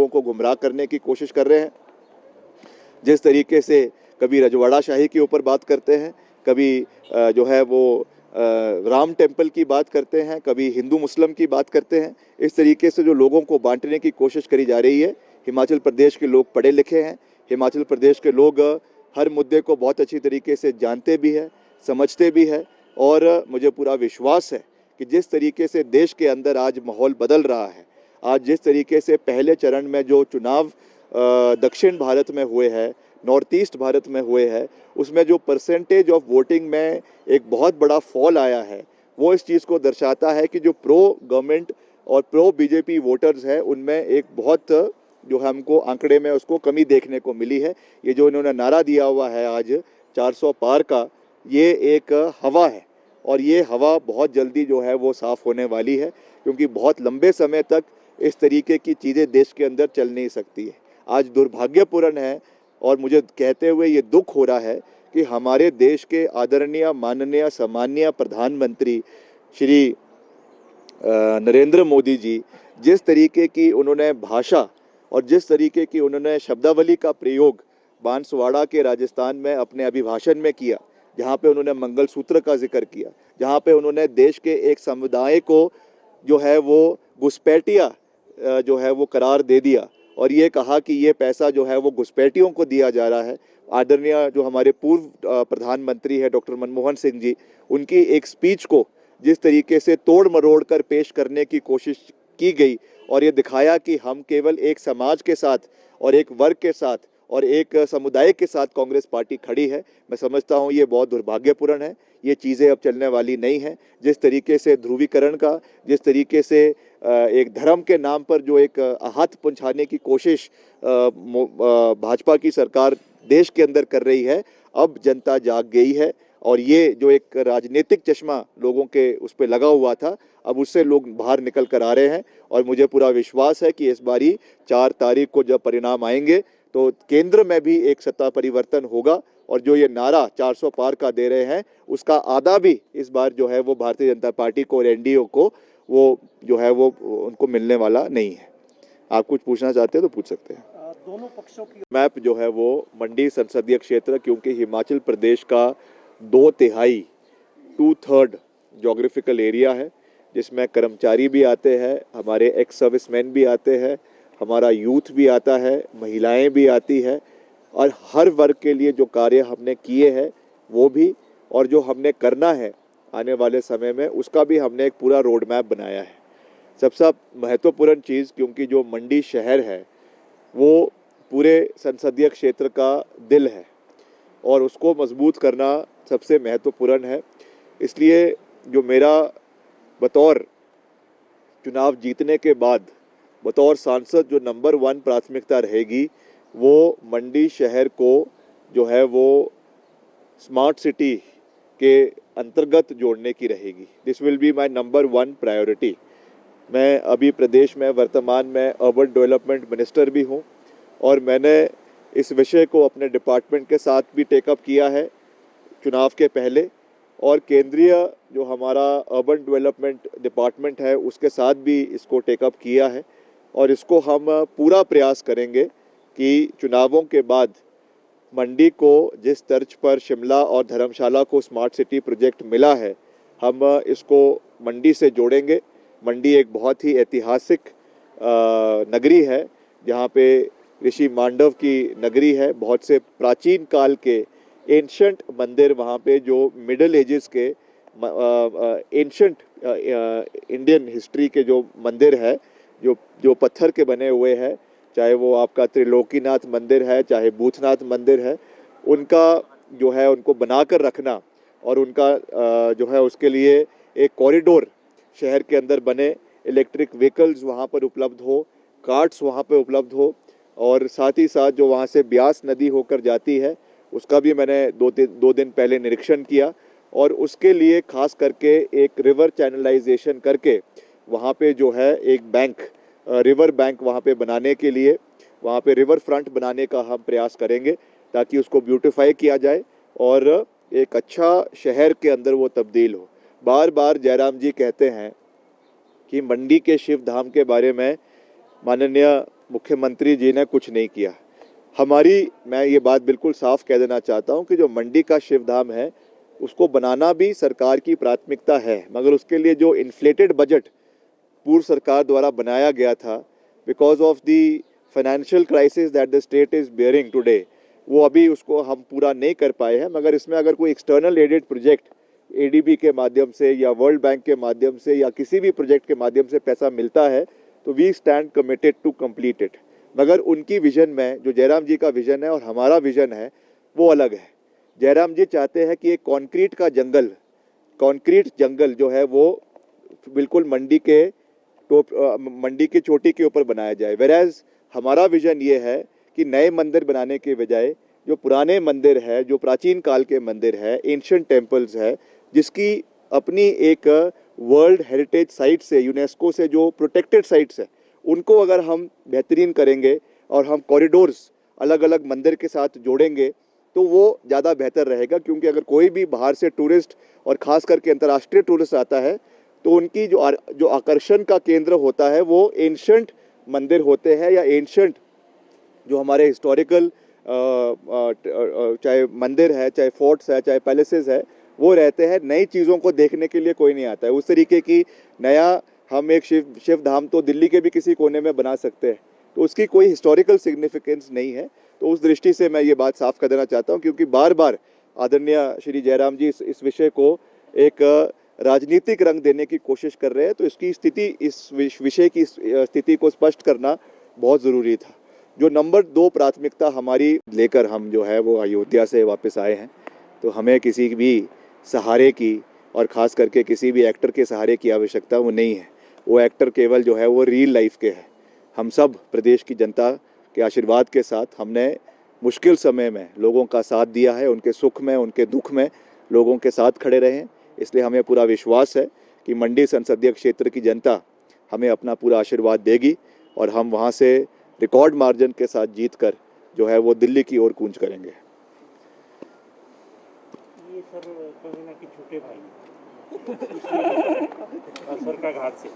लोगों को गुमराह करने की कोशिश कर रहे हैं। जिस तरीके से कभी रजवाड़ा शाही के ऊपर बात करते हैं, कभी जो है वो राम टेम्पल की बात करते हैं, कभी हिंदू मुस्लिम की बात करते हैं। इस तरीके से जो लोगों को बांटने की कोशिश करी जा रही है। हिमाचल प्रदेश के लोग पढ़े लिखे हैं, हिमाचल प्रदेश के लोग हर मुद्दे को बहुत अच्छी तरीके से जानते भी हैं, समझते भी हैं, और मुझे पूरा विश्वास है कि जिस तरीके से देश के अंदर आज माहौल बदल रहा है, आज जिस तरीके से पहले चरण में जो चुनाव दक्षिण भारत में हुए हैं, नॉर्थ ईस्ट भारत में हुए हैं, उसमें जो परसेंटेज ऑफ वोटिंग में एक बहुत बड़ा फॉल आया है, वो इस चीज़ को दर्शाता है कि जो प्रो गवर्नमेंट और प्रो बीजेपी वोटर्स हैं, उनमें एक बहुत जो है हमको आंकड़े में उसको कमी देखने को मिली है। ये जो इन्होंने नारा दिया हुआ है आज 400 पार का, ये एक हवा है, और ये हवा बहुत जल्दी जो है वो साफ़ होने वाली है, क्योंकि बहुत लंबे समय तक इस तरीके की चीज़ें देश के अंदर चल नहीं सकती है। आज दुर्भाग्यपूर्ण है, और मुझे कहते हुए ये दुख हो रहा है कि हमारे देश के आदरणीय, माननीय, सम्माननीय प्रधानमंत्री श्री नरेंद्र मोदी जी, जिस तरीके की उन्होंने भाषा और जिस तरीके की उन्होंने शब्दावली का प्रयोग बांसवाड़ा के राजस्थान में अपने अभिभाषण में किया, जहाँ पे उन्होंने मंगलसूत्र का जिक्र किया, जहाँ पे उन्होंने देश के एक समुदाय को जो है वो घुसपैठिया जो है वो करार दे दिया, और ये कहा कि ये पैसा जो है वो घुसपैठियों को दिया जा रहा है। आदरणीय जो हमारे पूर्व प्रधानमंत्री है डॉक्टर मनमोहन सिंह जी, उनकी एक स्पीच को जिस तरीके से तोड़ मरोड़ कर पेश करने की कोशिश की गई, और ये दिखाया कि हम केवल एक समाज के साथ और एक वर्ग के साथ और एक समुदाय के साथ कांग्रेस पार्टी खड़ी है। मैं समझता हूँ ये बहुत दुर्भाग्यपूर्ण है, ये चीज़ें अब चलने वाली नहीं हैं। जिस तरीके से ध्रुवीकरण का, जिस तरीके से एक धर्म के नाम पर जो एक आहत पहुंचाने की कोशिश भाजपा की सरकार देश के अंदर कर रही है, अब जनता जाग गई है, और ये जो एक राजनीतिक चश्मा लोगों के उस पर लगा हुआ था, अब उससे लोग बाहर निकल कर आ रहे हैं। और मुझे पूरा विश्वास है कि इस बारी 4 तारीख को जब परिणाम आएंगे तो केंद्र में भी एक सत्ता परिवर्तन होगा, और जो ये नारा 400 पार का दे रहे हैं, उसका आधा भी इस बार जो है वो भारतीय जनता पार्टी को और एनडीए को वो जो है वो उनको मिलने वाला नहीं है। आप कुछ पूछना चाहते हैं तो पूछ सकते हैं। दोनों पक्षों की मैप जो है वो मंडी संसदीय क्षेत्र, क्योंकि हिमाचल प्रदेश का 2/3 2/3 जोग्राफिकल एरिया है, जिसमें कर्मचारी भी आते हैं, हमारे एक्स सर्विसमैन भी आते हैं, हमारा यूथ भी आता है, महिलाएं भी आती है, और हर वर्ग के लिए जो कार्य हमने किए हैं वो भी, और जो हमने करना है आने वाले समय में, उसका भी हमने एक पूरा रोड मैप बनाया है। सबसे महत्वपूर्ण चीज़, क्योंकि जो मंडी शहर है वो पूरे संसदीय क्षेत्र का दिल है, और उसको मजबूत करना सबसे महत्वपूर्ण है। इसलिए जो मेरा बतौर चुनाव जीतने के बाद बतौर सांसद जो नंबर 1 प्राथमिकता रहेगी, वो मंडी शहर को जो है वो स्मार्ट सिटी के अंतर्गत जोड़ने की रहेगी। This will be my number 1 priority. मैं अभी प्रदेश में वर्तमान में अर्बन डेवलपमेंट मिनिस्टर भी हूँ, और मैंने इस विषय को अपने डिपार्टमेंट के साथ भी टेकअप किया है चुनाव के पहले, और केंद्रीय जो हमारा अर्बन डेवलपमेंट डिपार्टमेंट है उसके साथ भी इसको टेकअप किया है, और इसको हम पूरा प्रयास करेंगे कि चुनावों के बाद मंडी को जिस तर्ज पर शिमला और धर्मशाला को स्मार्ट सिटी प्रोजेक्ट मिला है, हम इसको मंडी से जोड़ेंगे। मंडी एक बहुत ही ऐतिहासिक नगरी है, जहाँ पे ऋषि मांडव की नगरी है। बहुत से प्राचीन काल के एंशंट मंदिर वहाँ पे, जो मिडल एजेस के एंशंट इंडियन हिस्ट्री के जो मंदिर है, जो पत्थर के बने हुए हैं, चाहे वो आपका त्रिलोकीनाथ मंदिर है, चाहे भूतनाथ मंदिर है, उनका जो है उनको बनाकर रखना, और उनका जो है उसके लिए एक कॉरिडोर शहर के अंदर बने, इलेक्ट्रिक व्हीकल्स वहाँ पर उपलब्ध हो, कार्ट्स वहाँ पे उपलब्ध हो, और साथ ही साथ जो वहाँ से ब्यास नदी होकर जाती है उसका भी मैंने 2 दिन पहले निरीक्षण किया, और उसके लिए खास करके एक रिवर चैनलाइजेशन करके वहाँ पे जो है एक बैंक, रिवर बैंक वहाँ पे बनाने के लिए, वहाँ पे रिवर फ्रंट बनाने का हम प्रयास करेंगे, ताकि उसको ब्यूटिफाई किया जाए और एक अच्छा शहर के अंदर वो तब्दील हो। बार बार जयराम जी कहते हैं कि मंडी के शिव धाम के बारे में माननीय मुख्यमंत्री जी ने कुछ नहीं किया। मैं ये बात बिल्कुल साफ कह देना चाहता हूँ कि जो मंडी का शिवधाम है उसको बनाना भी सरकार की प्राथमिकता है, मगर उसके लिए जो इन्फ्लेटेड बजट पूर्व सरकार द्वारा बनाया गया था because of the financial crisis that the state is bearing today, वो अभी उसको हम पूरा नहीं कर पाए हैं। मगर इसमें अगर कोई एक्सटर्नल एडेड प्रोजेक्ट एडीबी के माध्यम से या वर्ल्ड बैंक के माध्यम से या किसी भी प्रोजेक्ट के माध्यम से पैसा मिलता है तो we stand committed to complete it. मगर उनकी विजन में, जो जयराम जी का विजन है और हमारा विजन है, वो अलग है। जयराम जी चाहते हैं कि एक कंक्रीट जंगल जो है वो बिल्कुल मंडी की चोटी के ऊपर बनाया जाए। वेराज हमारा विजन ये है कि नए मंदिर बनाने के बजाय जो पुराने मंदिर है, जो प्राचीन काल के मंदिर है, एंशिएंट टेम्पल्स है, जिसकी अपनी एक वर्ल्ड हेरिटेज साइट से, यूनेस्को से जो प्रोटेक्टेड साइट्स है, उनको अगर हम बेहतरीन करेंगे और हम कॉरिडोर्स अलग अलग मंदिर के साथ जोड़ेंगे तो वो ज़्यादा बेहतर रहेगा। क्योंकि अगर कोई भी बाहर से टूरिस्ट और ख़ास करके अंतर्राष्ट्रीय टूरिस्ट आता है तो उनकी जो आकर्षण का केंद्र होता है वो एंशिएंट मंदिर होते हैं या एंशिएंट जो हमारे हिस्टोरिकल चाहे मंदिर है, चाहे फोर्ट्स है, चाहे पैलेसेस है, वो रहते हैं। नई चीज़ों को देखने के लिए कोई नहीं आता है। उस तरीके की नया हम एक शिव धाम तो दिल्ली के भी किसी कोने में बना सकते हैं, तो उसकी कोई हिस्टोरिकल सिग्निफिकेंस नहीं है। तो उस दृष्टि से मैं ये बात साफ कर देना चाहता हूँ, क्योंकि बार बार आदरणीय श्री जयराम जी इस विषय को एक राजनीतिक रंग देने की कोशिश कर रहे हैं। तो इस विषय की स्थिति को स्पष्ट करना बहुत ज़रूरी था। जो नंबर 2 प्राथमिकता हमारी लेकर हम जो है वो अयोध्या से वापस आए हैं, तो हमें किसी भी सहारे की और ख़ास करके किसी भी एक्टर के सहारे की आवश्यकता वो नहीं है। वो एक्टर केवल जो है वो रियल लाइफ के है। हम सब प्रदेश की जनता के आशीर्वाद के साथ हमने मुश्किल समय में लोगों का साथ दिया है, उनके सुख में, उनके दुख में लोगों के साथ खड़े रहे हैं। इसलिए हमें पूरा विश्वास है कि मंडी संसदीय क्षेत्र की जनता हमें अपना पूरा आशीर्वाद देगी और हम वहाँ से रिकॉर्ड मार्जिन के साथ जीतकर जो है वो दिल्ली की ओर कूच करेंगे। ये सर कहीं ना कि छोटे भाई सर का घात से